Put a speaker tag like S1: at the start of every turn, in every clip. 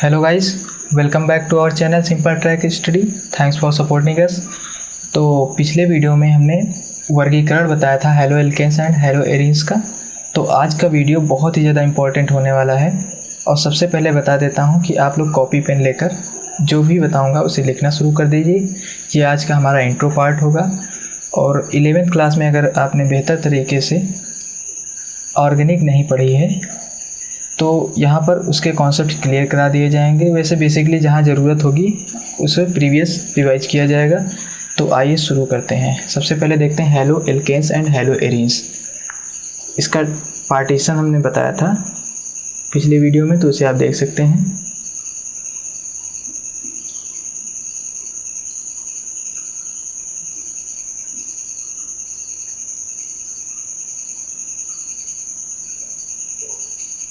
S1: Hello guys, welcome back to our channel simple track study. Thanks for supporting us. तो पिछले video में हमने वर्गीकरण बताया था halo alkanes and halo arenes का। तो आज का वीडियो बहुत ही ज़्यादा इम्पोर्टेंट होने वाला है। और सबसे पहले बता देता हूँ कि आप लोग कॉपी पेन लेकर जो भी बताऊँगा उसे लिखना शुरू कर दीजिए। ये आज का हमारा इंट्रो पार्ट होगा। और 11th क्लास में अगर आपने बेहतर तरीके से ऑर्गेनिक नहीं पढ़ी है तो यहाँ पर उसके कॉन्सेप्ट क्लियर करा दिए जाएंगे। वैसे बेसिकली जहाँ ज़रूरत होगी उसे प्रीवियस रिवाइज किया जाएगा। तो आइए शुरू करते हैं। सबसे पहले देखते हैं halo alkanes and halo arenes. इसका पार्टीशन हमने बताया था पिछले वीडियो में, तो उसे आप देख सकते हैं।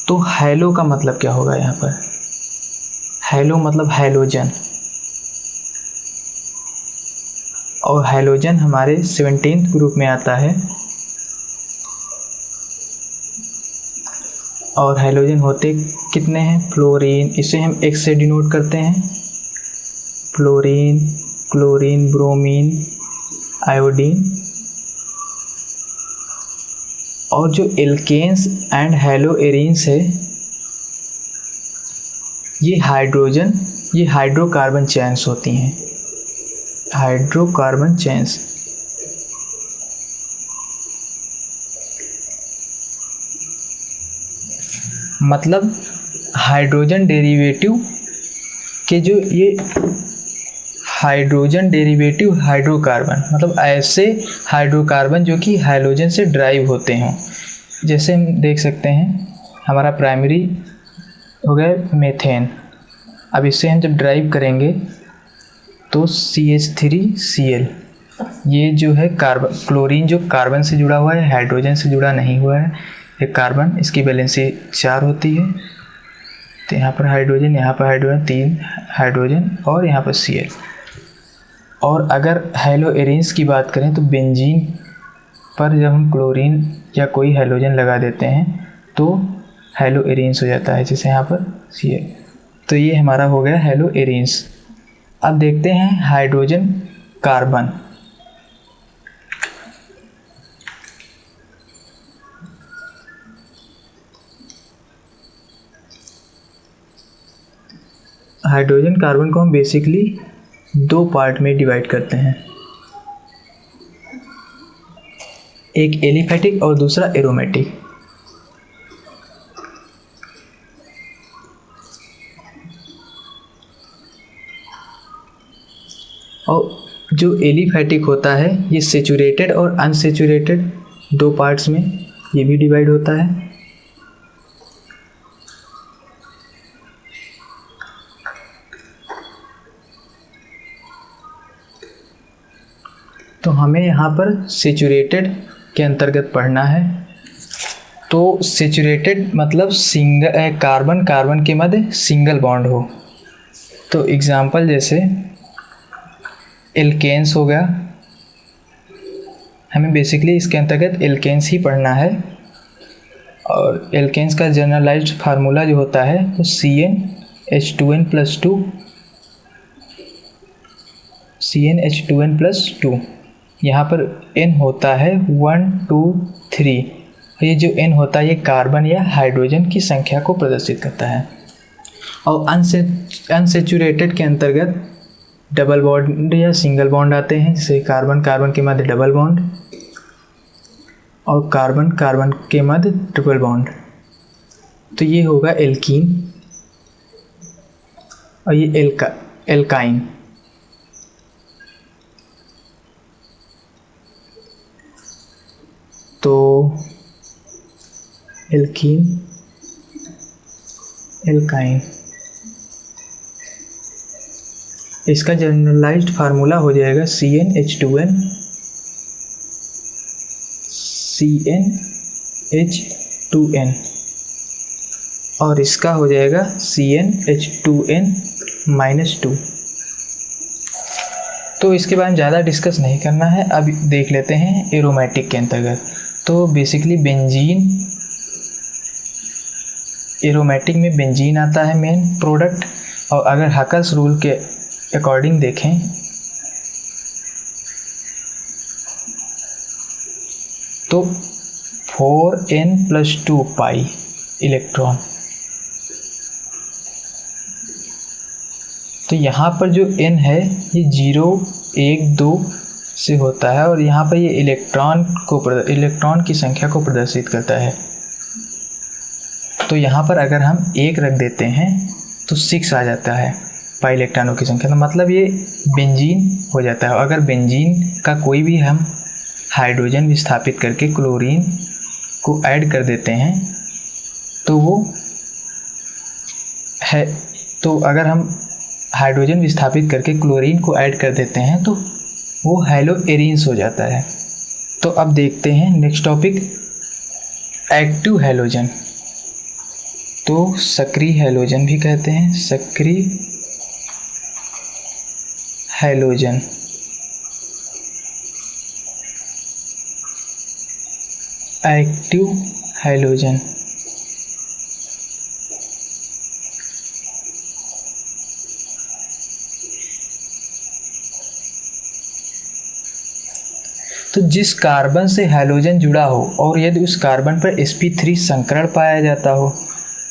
S1: तो हैलो का मतलब क्या होगा यहाँ पर? हैलो मतलब हैलोजन, और हैलोजन हमारे 17th ग्रुप में आता है। और हैलोजन होते कितने हैं? फ्लोरीन, इसे हम X से डिनोट करते हैं। Fluorine, chlorine, bromine, iodine. और जो एल्केन्स एंड हैलो एरीन्स है ये हाइड्रोकार्बन चेन्स होती हैं। हाइड्रोकार्बन चेन्स मतलब हाइड्रोजन डेरिवेटिव के जो ये हाइड्रोजन डेरिवेटिव हाइड्रोकार्बन मतलब ऐसे हाइड्रोकार्बन जो कि हाइड्रोजन से ड्राइव होते हों। जैसे हम देख सकते हैं हमारा प्राइमरी हो गया मीथेन। अब इससे हम जब ड्राइव करेंगे तो CH3Cl, ये जो है कार्बन, क्लोरीन जो कार्बन से जुड़ा हुआ है, हाइड्रोजन से जुड़ा नहीं हुआ है। ये कार्बन, इसकी वैलेंसी 4 होती है। तो यहाँ पर हाइड्रोजन, यहाँ पर हाइड्रोजन, 3 हाइड्रोजन और यहाँ पर Cl। और अगर हैलो एरीन्स की बात करें तो बेंजीन पर जब हम क्लोरीन या कोई हैलोजन लगा देते हैं तो हैलो एरीन्स हो जाता है, जैसे यहाँ पर Cl। तो ये हमारा हो गया हैलो एरीन्स। अब देखते हैं हाइड्रोजन कार्बन। हाइड्रोजन कार्बन को हम बेसिकली 2 पार्ट में डिवाइड करते हैं, एक एलिफैटिक और दूसरा एरोमेटिक। और जो एलिफैटिक होता है ये सेचुरेटेड और अनसेचुरेटेड 2 पार्ट्स में ये भी डिवाइड होता है। तो हमें यहाँ पर सेचुरेटेड के अंतर्गत पढ़ना है। तो सेचुरेटेड मतलब सिंगल कार्बन के मध्य सिंगल बॉन्ड हो। तो एग्जाम्पल जैसे एल्केन्स हो गया, हमें बेसिकली इसके अंतर्गत एल्केन्स ही पढ़ना है। और एल्केन्स का जनरलाइज्ड फार्मूला जो होता है वो CnH2n+2 CnH2n+2। यहाँ पर n होता है 1 2 3। ये जो n होता है ये कार्बन या हाइड्रोजन की संख्या को प्रदर्शित करता है। और अनसेचुरेटेड के अंतर्गत डबल बॉन्ड या सिंगल बॉन्ड आते हैं, जैसे कार्बन के मध्य डबल बॉन्ड और कार्बन के मध्य ट्रिपल बॉन्ड। तो ये होगा एल्कीन और ये एल्काइन। तो एल्कीन, एल्काइन, इसका जनरलाइज्ड फार्मूला हो जाएगा CnH2n और इसका हो जाएगा CnH2n-2। तो इसके बारे में ज़्यादा डिस्कस नहीं करना है। अब देख लेते हैं एरोमेटिक के अंतर्गत। तो बेसिकली बेंजीन, एरोमेटिक में बेंजीन आता है मेन प्रोडक्ट। और अगर हकल्स रूल के अकॉर्डिंग देखें तो 4n+2 पाई इलेक्ट्रॉन। तो यहाँ पर जो n है ये 0, 1, 2 से होता है और यहाँ पर ये इलेक्ट्रॉन की संख्या को प्रदर्शित करता है। तो यहाँ पर अगर हम 1 रख देते हैं तो 6 आ जाता है पाई इलेक्ट्रॉनों की संख्या। तो मतलब ये बेंजीन हो जाता है। अगर बेंजीन का कोई भी हम हाइड्रोजन विस्थापित करके क्लोरीन को ऐड कर देते हैं तो वो है, तो अगर हम हाइड्रोजन विस्थापित करके क्लोरीन को ऐड कर देते हैं तो वो हैलोएरिन्स हो जाता है। तो अब देखते हैं नेक्स्ट टॉपिक, एक्टिव हैलोजन। तो सक्रिय हैलोजन भी कहते हैं, सक्रिय हैलोजन। एक्टिव हैलोजन तो जिस कार्बन से हैलोजन जुड़ा हो और यदि उस कार्बन पर sp3 संकरण पाया जाता हो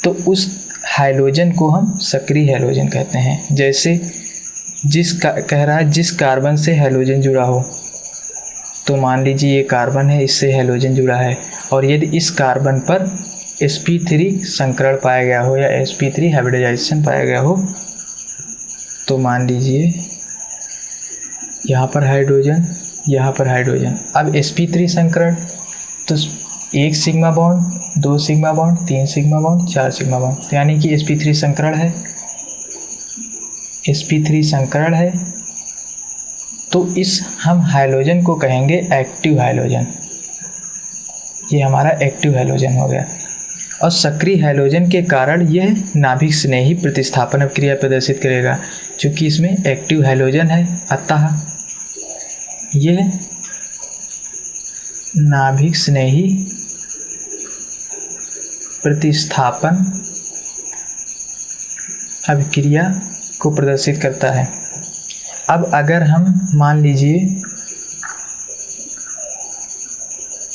S1: तो उस हैलोजन को हम सक्रिय हैलोजन कहते हैं। जैसे कह रहा है जिस कार्बन से हैलोजन जुड़ा हो, तो मान लीजिए ये कार्बन है, इससे हैलोजन जुड़ा है और यदि इस कार्बन पर sp3 संकरण पाया गया हो या sp3 हाइब्रिडाइजेशन पाया गया हो, तो मान लीजिए यहाँ पर हाइड्रोजन, यहाँ पर हाइड्रोजन। अब sp3 संकरण तो 1 sigma bond, 2 sigma bond, 3 sigma bond, 4 sigma bond, यानी कि sp3 संकरण है, sp3 संकरण है। तो इस हम हैलोजन को कहेंगे एक्टिव हैलोजन। ये हमारा एक्टिव हैलोजन हो गया। और सक्रिय हैलोजन के कारण यह नाभिक स्नेही प्रतिस्थापन अभिक्रिया प्रदर्शित करेगा। चूँकि इसमें एक्टिव हैलोजन है अतः यह नाभिक स्नेही प्रतिस्थापन अभिक्रिया को प्रदर्शित करता है। अब अगर हम मान लीजिए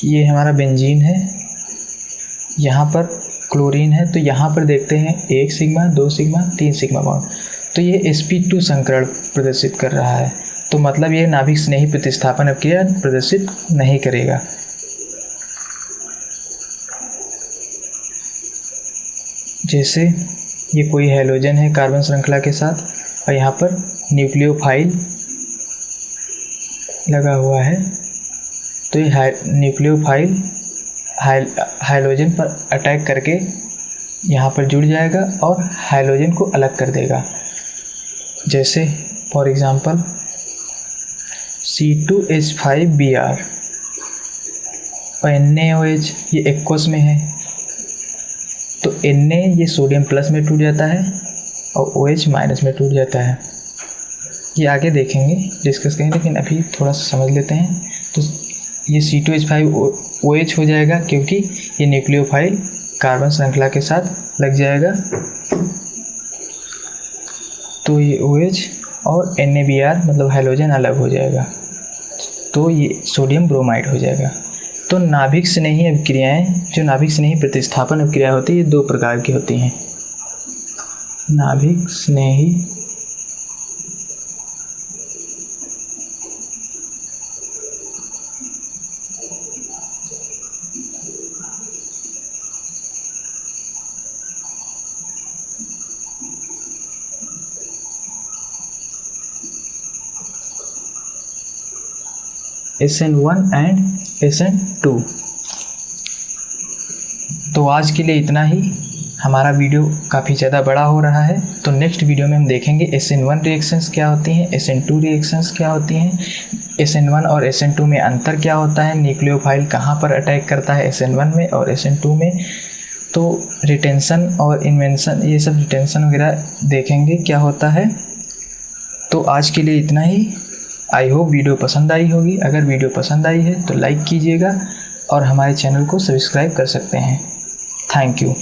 S1: ये हमारा बेंजीन है, यहाँ पर क्लोरीन है, तो यहाँ पर देखते हैं 1 सिग्मा, 2 सिग्मा, 3 सिग्मा बॉन्ड, तो ये sp2 संकरण प्रदर्शित कर रहा है। तो मतलब ये नाभिक स्नेही प्रतिस्थापन अभिक्रिया प्रदर्शित नहीं करेगा। जैसे ये कोई हैलोजन है कार्बन श्रृंखला के साथ और यहाँ पर न्यूक्लियोफाइल लगा हुआ है, तो ये न्यूक्लियोफाइल हाइलोजन पर अटैक करके यहाँ पर जुड़ जाएगा और हाइलोजन को अलग कर देगा। जैसे फॉर एग्ज़ाम्पल C2H5Br और NaOH ये एक्वस में है, तो Na ये सोडियम प्लस में टूट जाता है और OH माइनस में टूट जाता है। ये आगे देखेंगे, डिस्कस करेंगे, लेकिन अभी थोड़ा सा समझ लेते हैं। तो ये C2H5OH हो जाएगा क्योंकि ये न्यूक्लियोफाइल कार्बन श्रृंखला के साथ लग जाएगा, तो ये OH और NaBr मतलब हैलोजन अलग हो जाएगा, तो ये सोडियम ब्रोमाइड हो जाएगा। तो नाभिक स्नेही अभिक्रियाएँ, जो नाभिक स्नेही प्रतिस्थापन अभिक्रिया होती है, ये 2 प्रकार की होती हैं। नाभिक स्नेही SN1 एंड SN2। तो आज के लिए इतना ही। हमारा वीडियो काफ़ी ज़्यादा बड़ा हो रहा है, तो नेक्स्ट वीडियो में हम देखेंगे SN1 रिएक्शंस क्या होती हैं, SN2 रिएक्शंस क्या होती हैं, SN1 और SN2 में अंतर क्या होता है, न्यूक्लियोफाइल कहाँ पर अटैक करता है SN1 में और SN2 में। तो रिटेंशन और इन्वेंशन, ये सब रिटेंशन वगैरह देखेंगे क्या होता है। तो आज के लिए इतना ही। आई होप वीडियो पसंद आई होगी। अगर वीडियो पसंद आई है तो लाइक कीजिएगा और हमारे चैनल को सब्सक्राइब कर सकते हैं। Thank you.